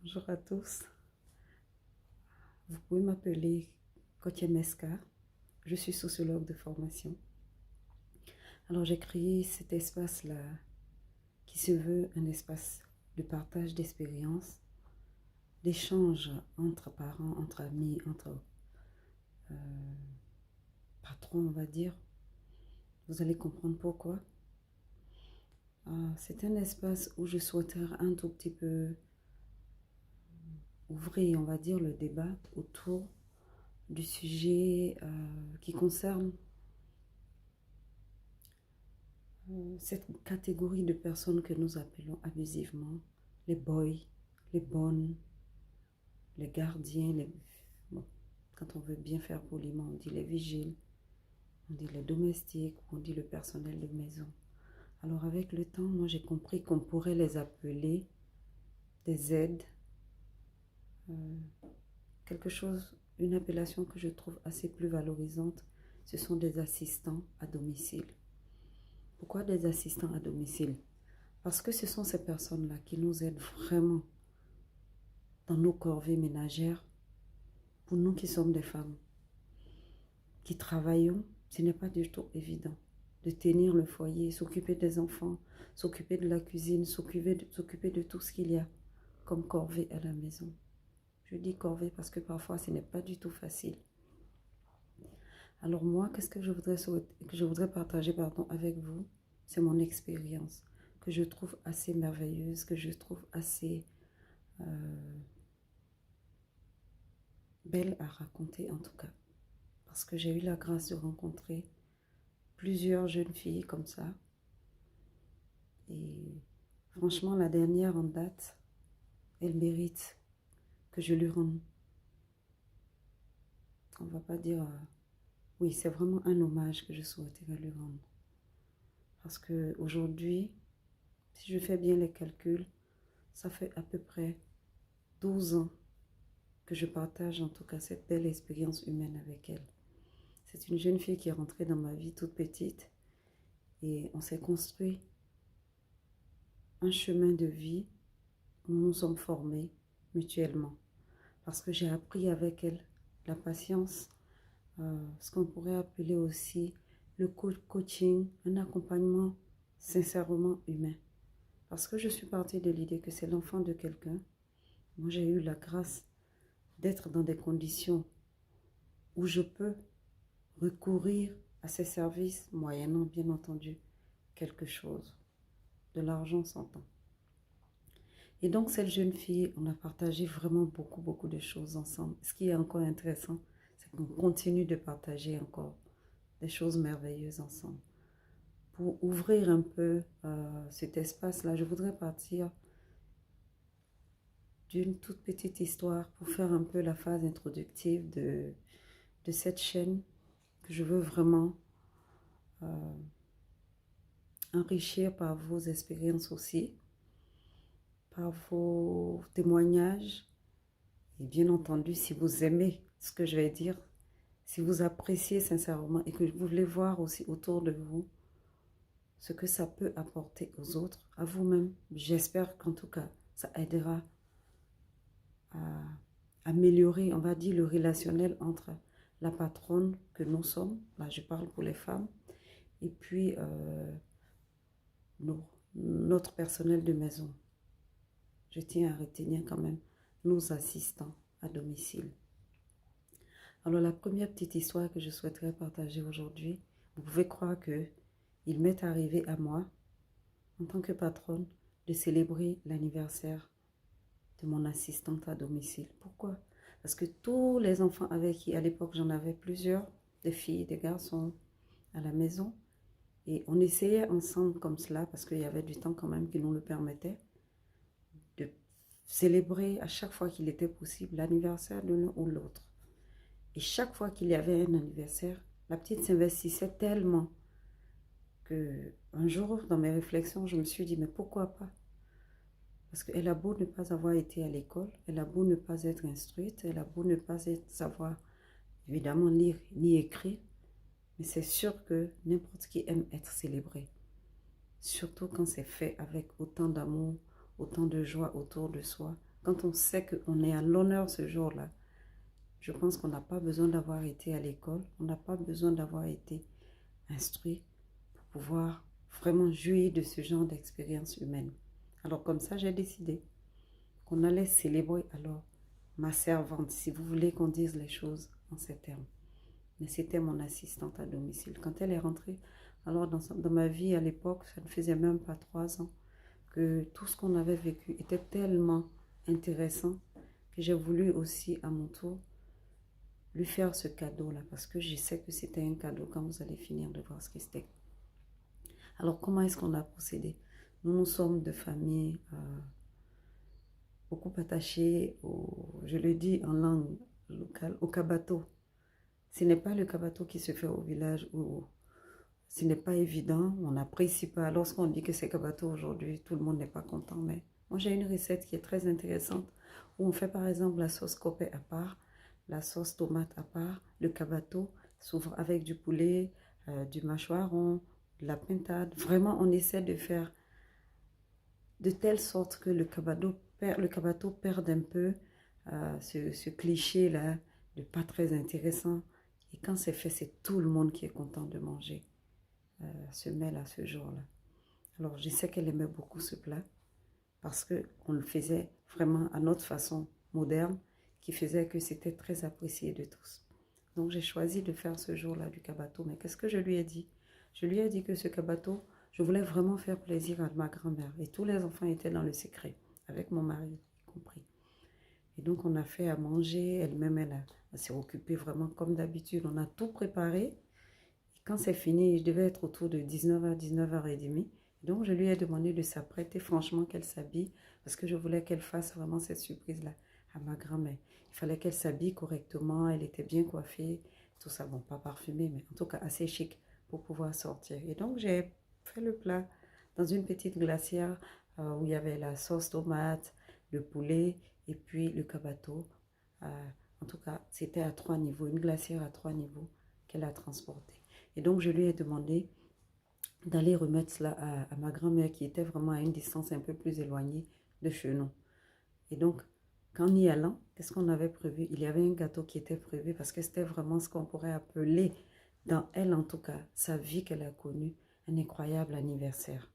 Bonjour à tous. Vous pouvez m'appeler Kotia Meska. Je suis sociologue de formation. Alors j'ai créé cet espace-là qui se veut un espace de partage d'expériences, d'échange entre parents, entre amis, entre patrons, on va dire. Vous allez comprendre pourquoi. C'est un espace où je souhaiterais un tout petit peu ouvrir, on va dire, le débat autour du sujet qui concerne cette catégorie de personnes que nous appelons abusivement les boys, les bonnes, les gardiens, bon, quand on veut bien faire poliment, on dit les vigiles, on dit les domestiques, on dit le personnel de maison. Alors avec le temps, moi j'ai compris qu'on pourrait les appeler des aides, quelque chose, une appellation que je trouve assez plus valorisante, ce sont des assistants à domicile. Pourquoi des assistants à domicile? Parce que ce sont ces personnes-là qui nous aident vraiment dans nos corvées ménagères. Pour nous qui sommes des femmes, qui travaillons, ce n'est pas du tout évident de tenir le foyer, s'occuper des enfants, s'occuper de la cuisine, s'occuper de tout ce qu'il y a comme corvée à la maison. Je dis corvée parce que parfois ce n'est pas du tout facile. Alors moi, qu'est-ce que je voudrais partager avec vous? C'est mon expérience que je trouve assez merveilleuse, que je trouve assez belle à raconter en tout cas. Parce que j'ai eu la grâce de rencontrer plusieurs jeunes filles comme ça. Et franchement, la dernière en date, elle mérite que je lui rende. On va pas dire... oui, c'est vraiment un hommage que je souhaiterais lui rendre. Parce qu'aujourd'hui, si je fais bien les calculs, ça fait à peu près 12 ans que je partage en tout cas cette belle expérience humaine avec elle. C'est une jeune fille qui est rentrée dans ma vie toute petite et on s'est construit un chemin de vie où nous nous sommes formés mutuellement. Parce que j'ai appris avec elle la patience, ce qu'on pourrait appeler aussi le coaching, un accompagnement sincèrement humain. Parce que je suis partie de l'idée que c'est l'enfant de quelqu'un. Moi, j'ai eu la grâce d'être dans des conditions où je peux recourir à ces services, moyennant bien entendu quelque chose, de l'argent s'entend. Et donc cette jeune fille, on a partagé vraiment beaucoup de choses ensemble. Ce qui est encore intéressant, c'est qu'on continue de partager encore des choses merveilleuses ensemble. Pour ouvrir un peu cet espace-là, je voudrais partir d'une toute petite histoire pour faire un peu la phase introductive de cette chaîne que je veux vraiment enrichir par vos expériences aussi, par vos témoignages et bien entendu si vous aimez ce que je vais dire, si vous appréciez sincèrement et que vous voulez voir aussi autour de vous ce que ça peut apporter aux autres, à vous-même. J'espère qu'en tout cas, ça aidera à améliorer, on va dire, le relationnel entre la patronne que nous sommes, là je parle pour les femmes, et puis notre personnel de maison. Je tiens à retenir quand même nos assistants à domicile. Alors la première petite histoire que je souhaiterais partager aujourd'hui, vous pouvez croire que il m'est arrivé à moi, en tant que patronne, de célébrer l'anniversaire de mon assistante à domicile. Pourquoi? Parce que tous les enfants avec qui, à l'époque, j'en avais plusieurs, des filles, des garçons, à la maison, et on essayait ensemble comme cela, parce qu'il y avait du temps quand même qui nous le permettait, de célébrer à chaque fois qu'il était possible l'anniversaire de l'un ou l'autre. Et chaque fois qu'il y avait un anniversaire, la petite s'investissait tellement que un jour, dans mes réflexions, je me suis dit, mais pourquoi pas? Parce qu'elle a beau ne pas avoir été à l'école, elle a beau ne pas être instruite, elle a beau ne pas savoir évidemment lire ni écrire, mais c'est sûr que n'importe qui aime être célébré. Surtout quand c'est fait avec autant d'amour, autant de joie autour de soi. quand on sait qu'on est à l'honneur ce jour-là, je pense qu'on n'a pas besoin d'avoir été à l'école, on n'a pas besoin d'avoir été instruit pour pouvoir vraiment jouir de ce genre d'expérience humaine. Alors comme ça, j'ai décidé qu'on allait célébrer alors ma servante, si vous voulez qu'on dise les choses en ces termes. Mais c'était mon assistante à domicile. Quand elle est rentrée, alors dans ma vie à l'époque, ça ne faisait même pas 3 ans, que tout ce qu'on avait vécu était tellement intéressant que j'ai voulu aussi à mon tour lui faire ce cadeau-là, parce que je sais que c'était un cadeau quand vous allez finir de voir ce que c'était. Alors comment est-ce qu'on a procédé? Nous sommes de famille beaucoup attachées, je le dis en langue locale, au kabato. Ce n'est pas le kabato qui se fait au village où ce n'est pas évident, on n'apprécie pas. Lorsqu'on dit que c'est kabato aujourd'hui, tout le monde n'est pas content. Mais moi, j'ai une recette qui est très intéressante où on fait par exemple la sauce copé à part, la sauce tomate à part, le kabato, souvent avec du poulet, du mâchoiron, de la pintade. Vraiment, on essaie de faire de telle sorte que le kabato perde un peu ce cliché-là de pas très intéressant. Et quand c'est fait, c'est tout le monde qui est content de manger se mêle à ce jour-là. Alors, je sais qu'elle aimait beaucoup ce plat parce qu'on le faisait vraiment à notre façon moderne qui faisait que c'était très apprécié de tous. Donc, j'ai choisi de faire ce jour-là du kabato. Mais qu'est-ce que je lui ai dit? Je lui ai dit que ce kabato, je voulais vraiment faire plaisir à ma grand-mère. Et tous les enfants étaient dans le secret, avec mon mari compris. Et donc, on a fait à manger. Elle-même, elle s'est occupée vraiment comme d'habitude. On a tout préparé. Quand c'est fini, je devais être autour de 19h, 19h30. Donc, je lui ai demandé de s'apprêter, franchement, qu'elle s'habille, parce que je voulais qu'elle fasse vraiment cette surprise-là à ma grand-mère. Il fallait qu'elle s'habille correctement, elle était bien coiffée, tout ça, bon, pas parfumée, mais en tout cas assez chic pour pouvoir sortir. Et donc, j'ai fait le plat dans une petite glacière où il y avait la sauce tomate, le poulet et puis le kabato. En tout cas, c'était à 3 niveaux, une glacière à 3 niveaux qu'elle a transportée. Et donc, je lui ai demandé d'aller remettre cela à ma grand-mère qui était vraiment à une distance un peu plus éloignée de chez nous. Et donc, qu'en y allant, qu'est-ce qu'on avait prévu? Il y avait un gâteau qui était prévu parce que c'était vraiment ce qu'on pourrait appeler, dans elle en tout cas, sa vie qu'elle a connue, un incroyable anniversaire.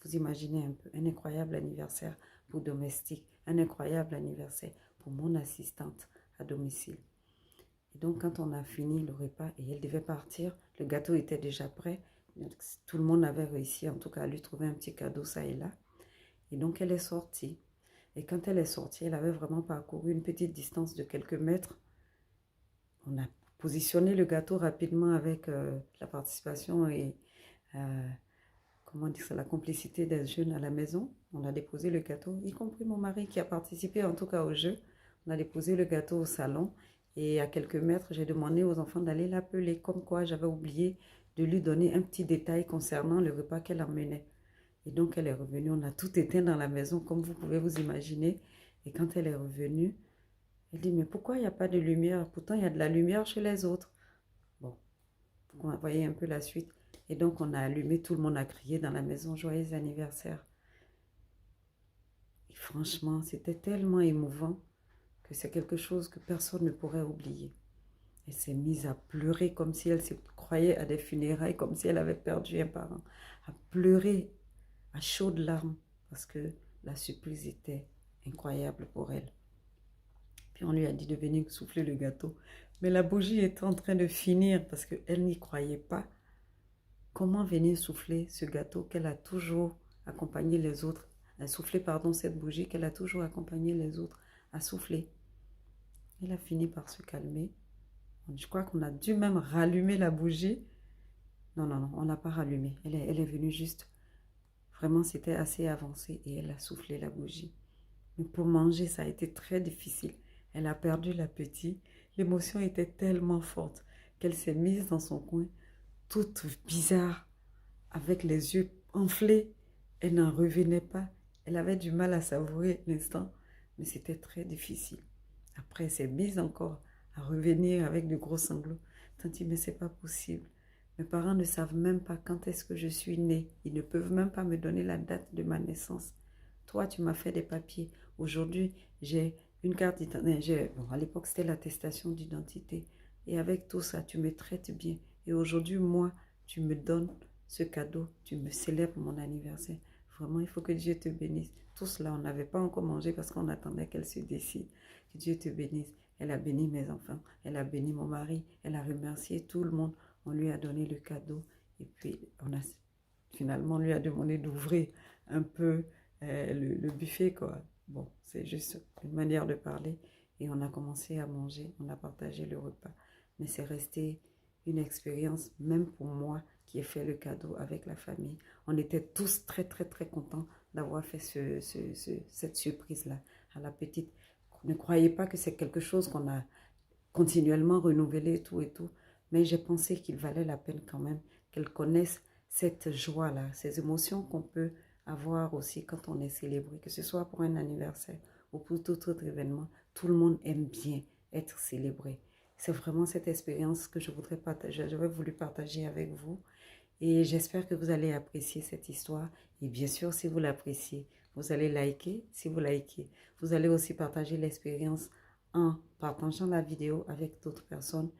Vous imaginez un peu, un incroyable anniversaire pour domestique, un incroyable anniversaire pour mon assistante à domicile. Et donc, quand on a fini le repas et elle devait partir, le gâteau était déjà prêt. Donc, tout le monde avait réussi, en tout cas, à lui trouver un petit cadeau, ça et là. Et donc, elle est sortie. Et quand elle est sortie, elle avait vraiment parcouru une petite distance de quelques mètres. On a positionné le gâteau rapidement avec la participation et, comment dire ça, la complicité des jeunes à la maison. On a déposé le gâteau, y compris mon mari qui a participé en tout cas au jeu. On a déposé le gâteau au salon. Et à quelques mètres, j'ai demandé aux enfants d'aller l'appeler, comme quoi j'avais oublié de lui donner un petit détail concernant le repas qu'elle emmenait. Et donc, elle est revenue, on a tout éteint dans la maison, comme vous pouvez vous imaginer. Et quand elle est revenue, elle dit, mais pourquoi il n'y a pas de lumière? Pourtant, il y a de la lumière chez les autres. Bon, vous voyez un peu la suite. Et donc, on a allumé, tout le monde a crié dans la maison, joyeux anniversaire. Et franchement, c'était tellement émouvant que c'est quelque chose que personne ne pourrait oublier. Elle s'est mise à pleurer comme si elle se croyait à des funérailles, comme si elle avait perdu un parent. À pleurer à chaudes larmes parce que la surprise était incroyable pour elle. Puis on lui a dit de venir souffler le gâteau. Mais la bougie était en train de finir parce qu'elle n'y croyait pas. Comment venir souffler ce gâteau qu'elle a toujours accompagné les autres, souffler, pardon, cette bougie qu'elle a toujours accompagné les autres à souffler. Elle a fini par se calmer. Je crois qu'on a dû même rallumer la bougie. Non, non, non, on n'a pas rallumé. Elle est venue juste. Vraiment, c'était assez avancé et elle a soufflé la bougie. Mais pour manger, ça a été très difficile. Elle a perdu l'appétit. L'émotion était tellement forte qu'elle s'est mise dans son coin, toute bizarre, avec les yeux enflés. Elle n'en revenait pas. Elle avait du mal à savourer l'instant, mais c'était très difficile. Après, elle s'est mise encore à revenir avec de gros sanglots. Tanti, mais c'est pas possible. Mes parents ne savent même pas quand est-ce que je suis née. Ils ne peuvent même pas me donner la date de ma naissance. Toi, tu m'as fait des papiers Aujourd'hui, j'ai une carte d'identité. Bon, à l'époque, c'était l'attestation d'identité. Et avec tout ça, tu me traites bien. Et aujourd'hui, moi, tu me donnes ce cadeau. Tu me célèbres mon anniversaire. Vraiment, il faut que Dieu te bénisse. Tout cela, on n'avait pas encore mangé parce qu'on attendait qu'elle se décide. Que Dieu te bénisse. Elle a béni mes enfants. Elle a béni mon mari. Elle a remercié tout le monde. On lui a donné le cadeau. Et puis, finalement, on lui a demandé d'ouvrir un peu le buffet, quoi. Bon, c'est juste une manière de parler. Et on a commencé à manger, on a partagé le repas. Mais c'est resté une expérience, même pour moi, qui ai fait le cadeau avec la famille. On était tous très, très, très contents d'avoir fait cette surprise-là à la petite. Ne croyez pas que c'est quelque chose qu'on a continuellement renouvelé et tout. Mais j'ai pensé qu'il valait la peine quand même qu'elle connaisse cette joie-là, ces émotions qu'on peut avoir aussi quand on est célébré, que ce soit pour un anniversaire ou pour tout autre événement. Tout le monde aime bien être célébré. C'est vraiment cette expérience que je voudrais partager, j'aurais voulu partager avec vous. Et j'espère que vous allez apprécier cette histoire. Et bien sûr, si vous l'appréciez, vous allez liker. Si vous likez, vous allez aussi partager l'expérience en partageant la vidéo avec d'autres personnes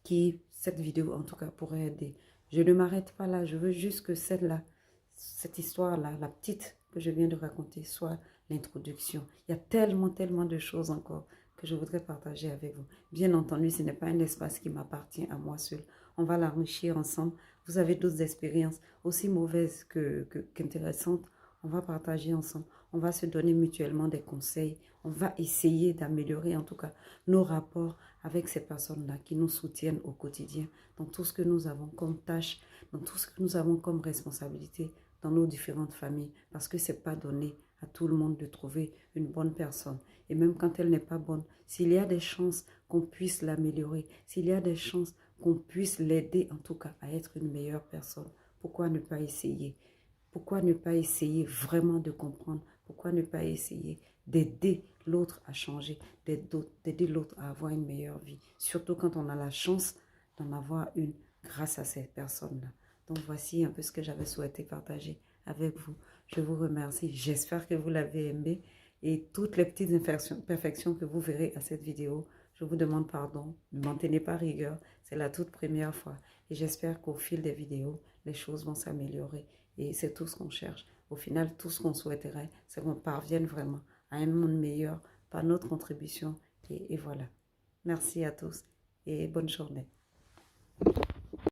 qui, cette vidéo en tout cas, pourrait aider. Je ne m'arrête pas là. Je veux juste que cette histoire-là, la petite que je viens de raconter, soit l'introduction. Il y a tellement, tellement de choses encore que je voudrais partager avec vous. Bien entendu, ce n'est pas un espace qui m'appartient à moi seule. On va l'enrichir ensemble. Vous avez d'autres expériences, aussi mauvaises qu'intéressantes. On va partager ensemble. On va se donner mutuellement des conseils. On va essayer d'améliorer en tout cas nos rapports avec ces personnes-là qui nous soutiennent au quotidien dans tout ce que nous avons comme tâche, dans tout ce que nous avons comme responsabilité dans nos différentes familles. Parce que ce n'est pas donné à tout le monde de trouver une bonne personne. Et même quand elle n'est pas bonne, s'il y a des chances qu'on puisse l'améliorer, s'il y a des chances qu'on puisse l'aider en tout cas à être une meilleure personne, pourquoi ne pas essayer? Pourquoi ne pas essayer vraiment de comprendre? Pourquoi ne pas essayer d'aider l'autre à changer, d'aider l'autre à avoir une meilleure vie? Surtout quand on a la chance d'en avoir une grâce à ces personnes-là. Donc voici un peu ce que j'avais souhaité partager avec vous. Je vous remercie. J'espère que vous l'avez aimé. Et toutes les petites imperfections que vous verrez à cette vidéo, je vous demande pardon. Ne m'en tenez pas rigueur. C'est la toute première fois. Et j'espère qu'au fil des vidéos, les choses vont s'améliorer. Et c'est tout ce qu'on cherche. Au final, tout ce qu'on souhaiterait, c'est qu'on parvienne vraiment à un monde meilleur par notre contribution. Et voilà. Merci à tous et bonne journée.